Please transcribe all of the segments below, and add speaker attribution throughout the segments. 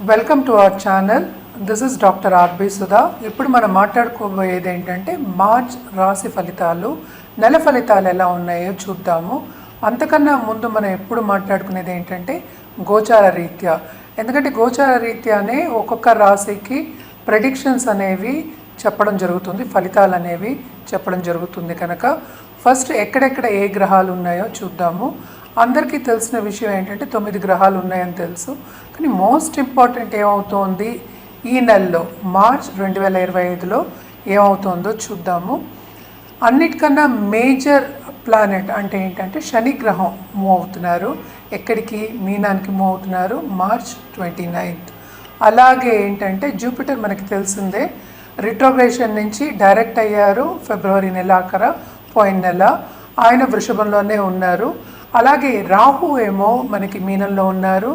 Speaker 1: Welcome to our channel. This is doctor R B Sudha. ఇప్పుడు మనం మాట్లాడుకోబోయేది ఏంటంటే మార్చ్ రాశి ఫలితాలు, నెల ఫలితాలు ఎలా ఉన్నాయో చూద్దాము. అంతకన్నా ముందు మనం ఎప్పుడు మాట్లాడుకునేది ఏంటంటే గోచార రీత్యా. ఎందుకంటే గోచార రీత్యానే ఒక్కొక్క రాశికి ప్రెడిక్షన్స్ అనేవి చెప్పడం జరుగుతుంది, ఫలితాలు అనేవి చెప్పడం జరుగుతుంది. కనుక ఫస్ట్ ఎక్కడెక్కడ ఏ గ్రహాలు ఉన్నాయో చూద్దాము. అందరికీ తెలిసిన విషయం ఏంటంటే 9 గ్రహాలు ఉన్నాయని తెలుసు. కానీ మోస్ట్ ఇంపార్టెంట్ ఏమవుతోంది ఈ నెలలో మార్చ్ 2025లో ఏమవుతుందో చూద్దాము. అన్నిటికన్నా మేజర్ ప్లానెట్ అంటే ఏంటంటే శని గ్రహం మూవ్ అవుతున్నారు. ఎక్కడికి? మీనానికి మూవ్ అవుతున్నారు మార్చ్ 29th. అలాగే ఏంటంటే జూపిటర్ మనకి తెలిసిందే రిట్రోగ్రేషన్ నుంచి డైరెక్ట్ అయ్యారు ఫిబ్రవరి నెలాఖర పోయిన నెల. ఆయన వృషభంలోనే ఉన్నారు. అలాగే రాహు ఏమో మనకి మీనంలో ఉన్నారు,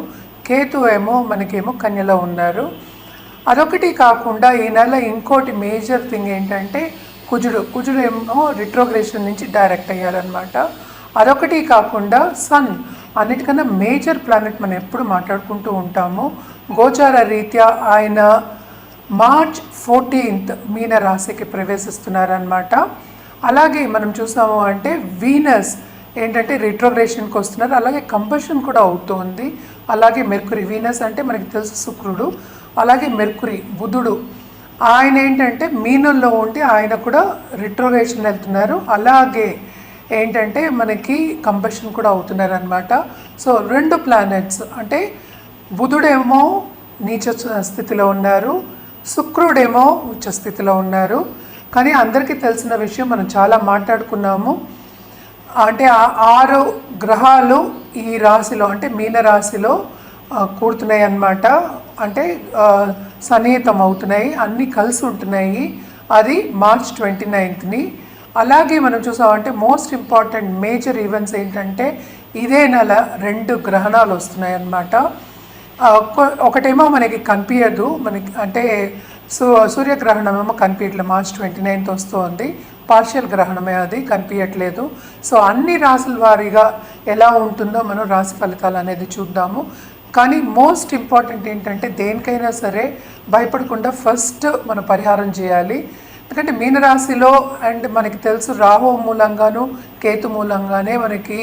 Speaker 1: కేతు ఏమో మనకేమో కన్యలో ఉన్నారు. అదొకటి కాకుండా ఈ నెల ఇంకోటి మేజర్ థింగ్ ఏంటంటే కుజుడు ఏమో రిట్రోగ్రేషన్ నుంచి డైరెక్ట్ అయ్యారనమాట. అదొకటి కాకుండా సన్ అన్నిటికన్నా మేజర్ ప్లానెట్ మనం ఎప్పుడు మాట్లాడుకుంటూ ఉంటాము. గోచార రీత్యా ఆయన మార్చ్ 14th మీన రాశికి ప్రవేశిస్తున్నారనమాట. అలాగే మనం చూసాము అంటే వీనస్ ఏంటంటే రిట్రోగ్రేషన్కి వస్తున్నారు. అలాగే కంబషన్ కూడా అవుతోంది. అలాగే మెర్కురీ, వీనస్ అంటే మనకి తెలుసు శుక్రుడు, అలాగే మెర్కురీ బుధుడు ఆయన ఏంటంటే మీనంలో ఉండి ఆయన కూడా రిట్రోగ్రేషన్ వెళ్తున్నారు. అలాగే ఏంటంటే మనకి కంబషన్ కూడా అవుతున్నారు అనమాట. సో 2 ప్లానెట్స్ అంటే బుధుడేమో నీచ స్థితిలో ఉన్నారు, శుక్రుడేమో ఉచ్చ స్థితిలో ఉన్నారు. కానీ అందరికీ తెలిసిన విషయం మనం చాలా మాట్లాడుకున్నాము. అంటే 6 గ్రహాలు ఈ రాశిలో అంటే మీన రాశిలో కూడుతున్నాయి అన్నమాట. అంటే సన్నిహితం అవుతున్నాయి, అన్నీ కలిసి ఉంటున్నాయి. అది మార్చ్ 29th. అలాగే మనం చూసామంటే మోస్ట్ ఇంపార్టెంట్ మేజర్ ఈవెంట్స్ ఏంటంటే ఇదే నెల 2 గ్రహణాలు వస్తున్నాయి అన్నమాట. ఒకటేమో మనకి కనిపించదు, మనకి అంటే సూర్యగ్రహణం ఏమో కనిపించట్లేదు, మార్చ్ 29th వస్తుంది. పార్షియల్ గ్రహణమే, అది కనిపించట్లేదు. సో అన్ని రాశుల వారీగా ఎలా ఉంటుందో మనం రాశి ఫలితాలు అనేది చూద్దాము. కానీ మోస్ట్ ఇంపార్టెంట్ ఏంటంటే దేనికైనా సరే భయపడకుండా ఫస్ట్ మనం పరిహారం చేయాలి. ఎందుకంటే మీనరాశిలో అండ్ మనకి తెలుసు రాహు మూలంగాను కేతు మూలంగానే మనకి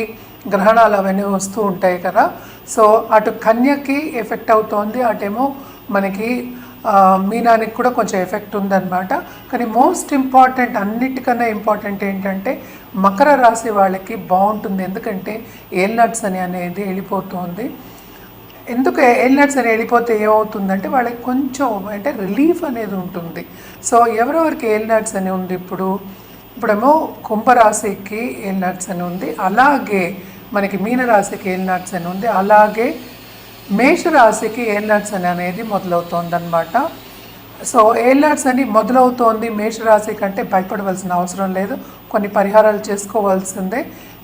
Speaker 1: గ్రహణాలు అవన్నీ వస్తూ ఉంటాయి కదా. సో అటు కన్యకి ఎఫెక్ట్ అవుతోంది, అటేమో మనకి మీనానికి కూడా కొంచెం ఎఫెక్ట్ ఉందన్నమాట. కానీ మోస్ట్ ఇంపార్టెంట్, అన్నిటికన్నా ఇంపార్టెంట్ ఏంటంటే మకర రాశి వాళ్ళకి బాగుంటుంది. ఎందుకంటే ఏల్నట్స్ అనేది వెళ్ళిపోతుంది. ఎందుకు ఏల్నట్స్ అని వెళ్ళిపోతే ఏమవుతుందంటే వాళ్ళకి కొంచెం అంటే రిలీఫ్ అనేది ఉంటుంది. సో ఎవరెవరికి ఏల్నట్స్ అని ఉంది ఇప్పుడేమో కుంభరాశికి ఏల్నట్స్ అని ఉంది, అలాగే మనకి మీనరాశికి ఏల్నట్స్ అని ఉంది, అలాగే మేషరాశికి ఏల్నట్స్ అనేది మొదలవుతోంది అనమాట. సో ఏల్నట్స్ అని మొదలవుతోంది మేషరాశి కంటే భయపడవలసిన అవసరం లేదు. కొన్ని పరిహారాలు చేసుకోవాల్సిందే.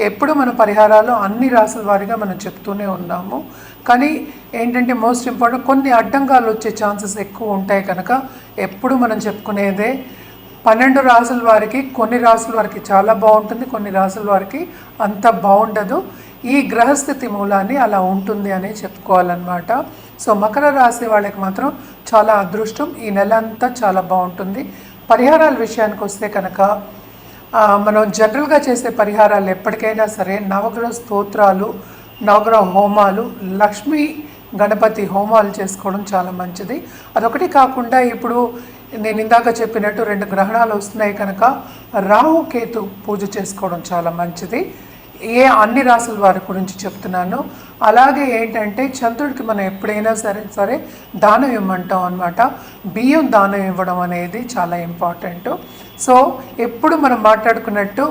Speaker 1: ఎప్పుడు మన పరిహారాలు అన్ని రాశుల వారిగా మనం చెప్తూనే ఉన్నాము. కానీ ఏంటంటే మోస్ట్ ఇంపార్టెంట్ కొన్ని అడ్డంగాలు వచ్చే ఛాన్సెస్ ఎక్కువ ఉంటాయి. కనుక ఎప్పుడు మనం చెప్పుకునేదే 12 రాశుల వారికి, కొన్ని రాశుల వారికి చాలా బాగుంటుంది, కొన్ని రాశుల వారికి అంత బాగుండదు. ఈ గ్రహస్థితి మూలాన్ని అలా ఉంటుంది అని చెప్పుకోవాలన్నమాట. సో మకర రాశి వాళ్ళకి మాత్రం చాలా అదృష్టం, ఈ నెల అంతా చాలా బాగుంటుంది. పరిహారాల విషయానికి వస్తే కనుక మనం జనరల్గా చేసే పరిహారాలు ఎప్పటికైనా సరే నవగ్రహ స్తోత్రాలు, నవగ్రహ హోమాలు, లక్ష్మీ గణపతి హోమాలు చేసుకోవడం చాలా మంచిది. అదొకటి కాకుండా ఇప్పుడు నేను ఇందాక చెప్పినట్టు 2 గ్రహణాలు వస్తున్నాయి కనుక రాహుకేతు పూజ చేసుకోవడం చాలా మంచిది. అన్ని రాసుల వారి గురించి చెప్తున్నాను. అలాగే ఏంటంటే చంద్రుడికి మనం ఎప్పుడైనా సరే దానం ఇవ్వమంటాం అనమాట. బియ్యం దానం ఇవ్వడం అనేది చాలా ఇంపార్టెంట్. సో ఎప్పుడు మనం మాట్లాడుకున్నట్టు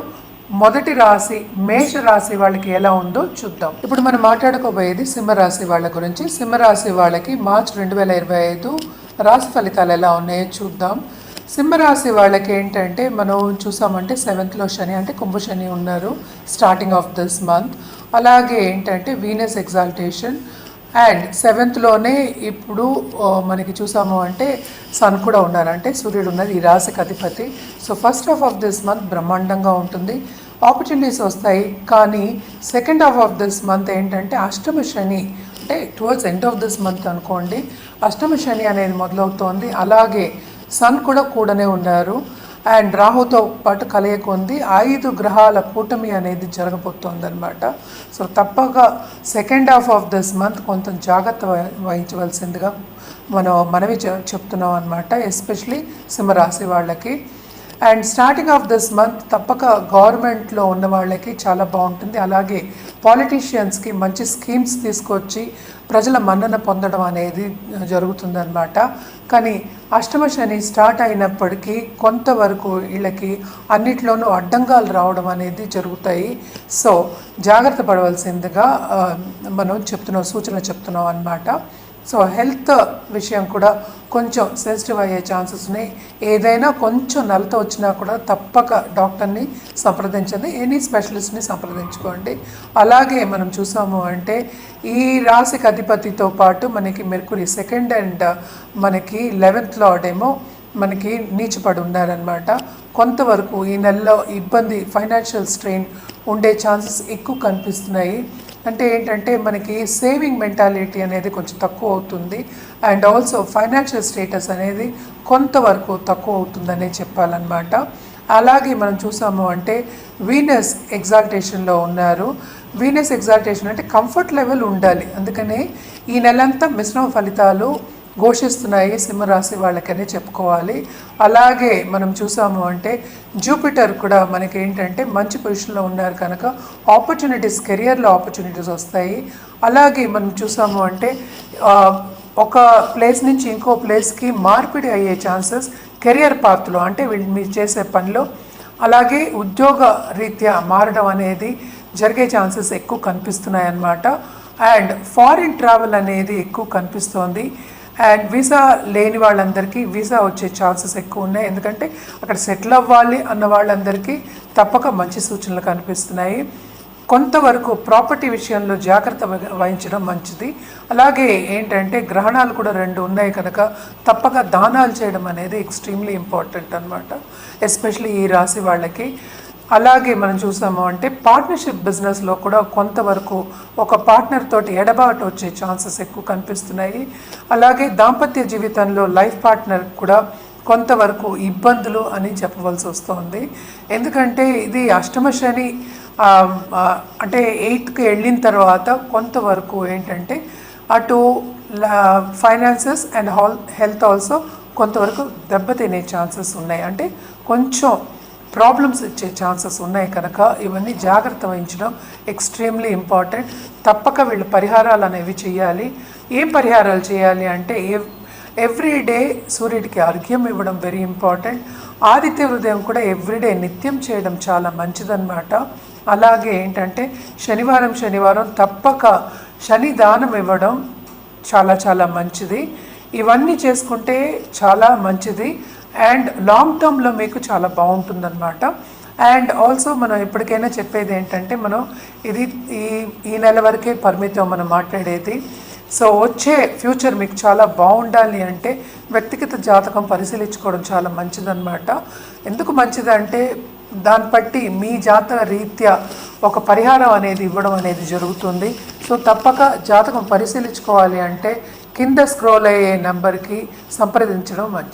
Speaker 1: మొదటి రాశి మేషరాశి వాళ్ళకి ఎలా ఉందో చూద్దాం. ఇప్పుడు మనం మాట్లాడుకోబోయేది సింహరాశి వాళ్ళ గురించి. సింహరాశి వాళ్ళకి మార్చ్ 2025 రాశి ఫలితాలు ఎలా ఉన్నాయో చూద్దాం. సింహరాశి వాళ్ళకి ఏంటంటే మనం చూసామంటే 7th శని అంటే కుంభశని ఉన్నారు స్టార్టింగ్ ఆఫ్ దిస్ మంత్. అలాగే ఏంటంటే వీనస్ ఎగ్జాల్టేషన్ అండ్ 7th ఇప్పుడు మనకి చూసాము అంటే సన్ కూడా ఉన్నారు, అంటే సూర్యుడు ఉన్నది ఈ రాశికి అధిపతి. So first half of this month బ్రహ్మాండంగా ఉంటుంది, ఆపర్చునిటీస్ వస్తాయి. కానీ second half of this month ఏంటంటే అష్టమ శని అంటే towards end of this month అనుకోండి అష్టమ శని అనేది మొదలవుతోంది. అలాగే సన్ కూడా కూడానే ఉన్నారు అండ్ రాహుతో పాటు కలయిక ఉంది. 5 గ్రహాల కూటమి అనేది జరగబోతోంది అనమాట. సో తప్పక second half of this month కొంత జాగ్రత్త వహించవలసిందిగా మనవి చెప్తున్నాం అనమాట, ఎస్పెషలీ సింహరాశి వాళ్ళకి. And starting of this month తప్పక గవర్నమెంట్లో ఉన్న వాళ్ళకి చాలా బాగుంటుంది. అలాగే పాలిటీషియన్స్కి మంచి స్కీమ్స్ తీసుకొచ్చి ప్రజల మన్నన పొందడం అనేది జరుగుతుందన్నమాట. కానీ అష్టమ శని స్టార్ట్ అయినప్పటికీ కొంతవరకు వీళ్ళకి అన్నిట్లోనూ అడ్డంగాలు రావడం అనేది జరుగుతాయి. సో జాగ్రత్త పడవలసిందిగా మనం సూచనలు చెప్తున్నాం అన్నమాట. సో హెల్త్ విషయం కూడా కొంచెం సెన్సిటివ్ అయ్యే ఛాన్సెస్ ఉన్నాయి. ఏదైనా కొంచెం నలత వచ్చినా కూడా తప్పక డాక్టర్ని సంప్రదించండి, ఎనీ స్పెషలిస్ట్ని సంప్రదించుకోండి. అలాగే మనం చూసాము అంటే ఈ రాశికి అధిపతితో పాటు మనకి మెర్కురీ సెకండ్ అండ్ మనకి 11th లార్డ్ ఏమో మనకి నీచపడి ఉన్నారనమాట. కొంతవరకు ఈ నెలలో ఇబ్బంది, ఫైనాన్షియల్ స్ట్రెయిన్ ఉండే ఛాన్సెస్ ఎక్కువ కనిపిస్తున్నాయి. అంటే ఏంటంటే మనకి సేవింగ్ మెంటాలిటీ అనేది కొంచెం తక్కువ అవుతుంది అండ్ ఆల్సో ఫైనాన్షియల్ స్టేటస్ అనేది కొంతవరకు తక్కువ అవుతుందనే చెప్పాలన్నమాట. అలాగే మనం చూసాము అంటే వీనస్ ఎగ్జాల్టేషన్లో ఉన్నారు. వీనస్ ఎగ్జాల్టేషన్ అంటే కంఫర్ట్ లెవెల్ ఉండాలి, అందుకనే ఈ నెలంతా మిశ్రమ ఫలితాలు ఘోషిస్తున్నాయి సింహరాశి వాళ్ళకనే చెప్పుకోవాలి. అలాగే మనం చూసాము అంటే జూపిటర్ కూడా మనకి ఏంటంటే మంచి పొజిషన్లో ఉన్నారు కనుక ఆపర్చునిటీస్, కెరియర్లో ఆపర్చునిటీస్ వస్తాయి. అలాగే మనం చూసాము అంటే ఒక ప్లేస్ నుంచి ఇంకో ప్లేస్కి మార్పిడి అయ్యే ఛాన్సెస్ కెరియర్ పాత్లో, అంటే మీరు చేసే పనిలో అలాగే ఉద్యోగ రీత్యా మారడం అనేది జరిగే ఛాన్సెస్ ఎక్కువ కనిపిస్తున్నాయి అన్నమాట. అండ్ ఫారిన్ ట్రావెల్ అనేది ఎక్కువ కనిపిస్తోంది. అండ్ వీసా లేని వాళ్ళందరికీ వీసా వచ్చే ఛాన్సెస్ ఎక్కువ ఉన్నాయి, ఎందుకంటే అక్కడ సెటిల్ అవ్వాలి అన్న వాళ్ళందరికీ తప్పక మంచి సూచనలు కనిపిస్తున్నాయి. కొంతవరకు ప్రాపర్టీ విషయంలో జాగ్రత్త వహించడం మంచిది. అలాగే ఏంటంటే గ్రహణాలు కూడా 2 ఉన్నాయి కనుక తప్పక దానాలు చేయడం అనేది ఎక్స్ట్రీమ్లీ ఇంపార్టెంట్ అనమాట, ఎస్పెషలీ ఈ రాశి వాళ్ళకి. అలాగే మనం చూసాము అంటే పార్ట్నర్షిప్ బిజినెస్లో కూడా కొంతవరకు ఒక పార్ట్నర్ తోటి ఎడబాటు వచ్చే ఛాన్సెస్ ఎక్కువ కనిపిస్తున్నాయి. అలాగే దాంపత్య జీవితంలో లైఫ్ పార్ట్నర్ కూడా కొంతవరకు ఇబ్బందులు అని చెప్పవలసి వస్తుంది, ఎందుకంటే ఇది అష్టమ శని అంటే 8కి వెళ్ళిన తర్వాత కొంతవరకు ఏంటంటే అటు ఫైనాన్సెస్ అండ్ హెల్త్ ఆల్సో కొంతవరకు దెబ్బతినే ఛాన్సెస్ ఉన్నాయి, అంటే కొంచెం ప్రాబ్లమ్స్ ఇచ్చే ఛాన్సెస్ ఉన్నాయి కనుక ఇవన్నీ జాగ్రత్త వహించడం ఎక్స్ట్రీమ్లీ ఇంపార్టెంట్. తప్పక వీళ్ళు పరిహారాలు అనేవి చేయాలి. ఏం పరిహారాలు చేయాలి అంటే ఎవ్రీడే సూర్యుడికి అర్ఘ్యం ఇవ్వడం వెరీ ఇంపార్టెంట్. ఆదిత్య హృదయం కూడా ఎవ్రీడే నిత్యం చేయడం చాలా మంచిదన్నమాట. అలాగే ఏంటంటే శనివారం తప్పక శని దానం ఇవ్వడం చాలా చాలా మంచిది. ఇవన్నీ చేసుకుంటే చాలా మంచిది అండ్ లాంగ్ టర్మ్లో మీకు చాలా బాగుంటుందన్నమాట. అండ్ ఆల్సో మనం ఎప్పటికైనా చెప్పేది ఏంటంటే మనం ఇది ఈ నెల వరకే పరిమితం మనం మాట్లాడేది. సో వచ్చే ఫ్యూచర్ మీకు చాలా బాగుండాలి అంటే వ్యక్తిగత జాతకం పరిశీలించుకోవడం చాలా మంచిదన్నమాట. ఎందుకు మంచిదంటే దాన్ని బట్టి మీ జాతక రీత్యా ఒక పరిహారం అనేది ఇవ్వడం అనేది జరుగుతుంది. సో తప్పక జాతకం పరిశీలించుకోవాలి అంటే కింద స్క్రోల్ అయ్యే నెంబర్కి సంప్రదించడం మంచిది.